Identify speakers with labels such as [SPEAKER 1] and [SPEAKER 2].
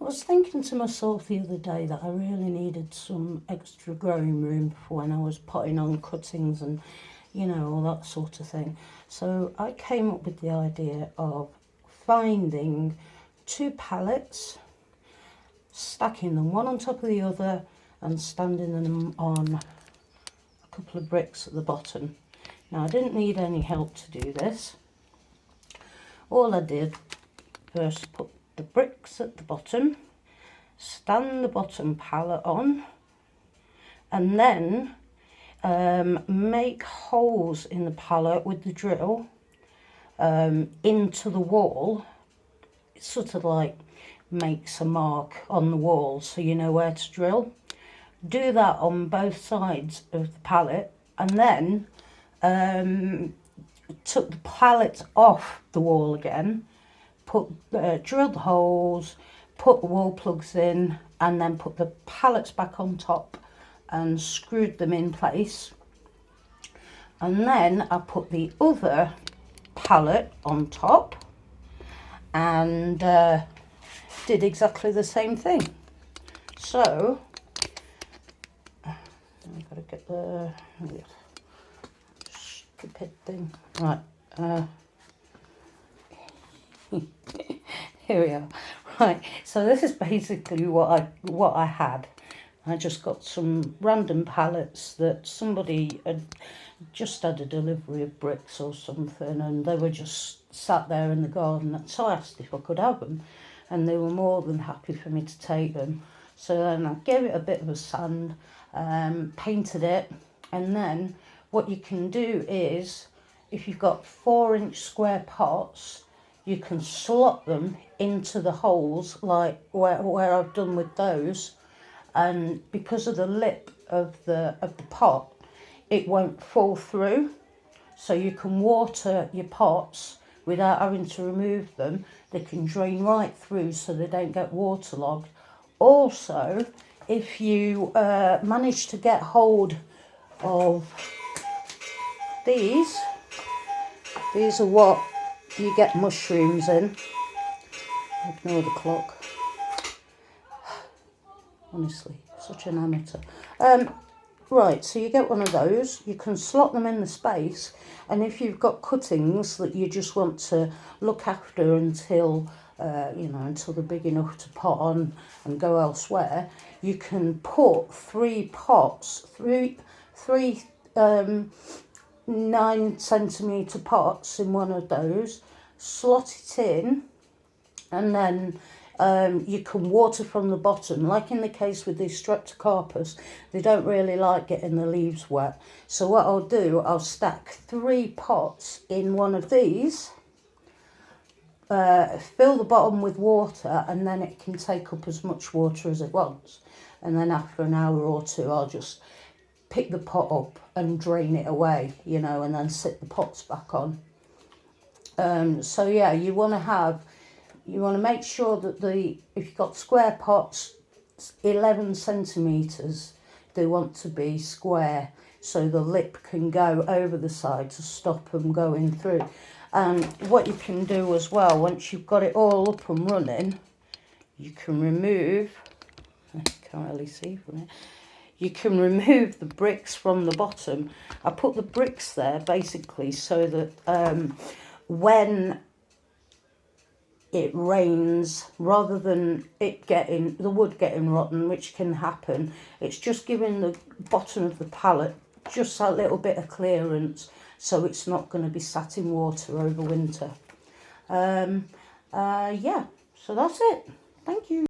[SPEAKER 1] was thinking to myself the other day that I really needed some extra growing room for when I was potting on cuttings and, you know, all that sort of thing. So I came up with the idea of finding 2 pallets, stacking them one on top of the other and standing them on a couple of bricks at the bottom. Now, I didn't need any help to do this. All I did first put the bricks at the bottom, stand the bottom pallet on, and then make holes in the pallet with the drill into the wall. It sort of like makes a mark on the wall so you know where to drill. Do that on both sides of the pallet, and then took the pallet off the wall again, drilled the holes, put the wall plugs in, and then put the pallets back on top and screwed them in place. And then I put the other pallet on top and did exactly the same thing. So I've got to get the stupid thing right. Here we are. Right, so this is basically what I had. I just got some random pallets that somebody had just had a delivery of bricks or something, and they were just sat there in the garden. So I asked if I could have them, and they were more than happy for me to take them. So then I gave it a bit of a sand, painted it, and then what you can do is, if you've got 4-inch square pots, you can slot them into the holes like where I've done with those, and because of the lip of the pot, it won't fall through, so you can water your pots without having to remove them. They can drain right through so they don't get waterlogged. Also, if you manage to get hold of these are what you get mushrooms in. Ignore the clock. Honestly, such an amateur. Right, so you get one of those. You can slot them in the space, and if you've got cuttings that you just want to look after until until they're big enough to pot on and go elsewhere, you can put 3 pots, three 9cm pots in one of those, slot it in, and then you can water from the bottom. Like in the case with these streptocarpus, they don't really like getting the leaves wet. So what I'll do, I'll stack 3 pots in one of these, fill the bottom with water, and then it can take up as much water as it wants. And then after an hour or two, I'll just pick the pot up and drain it away, you know, and then sit the pots back on. So yeah, you want to make sure that if you've got square pots, 11 centimetres, they want to be square, so the lip can go over the side to stop them going through. And what you can do as well, once you've got it all up and running, you can remove, I can't really see from it, you can remove the bricks from the bottom. I put the bricks there basically so that when it rains, rather than the wood getting rotten, which can happen, it's just giving the bottom of the pallet just a little bit of clearance, so it's not going to be sat in water over winter. Yeah, so that's it. Thank you.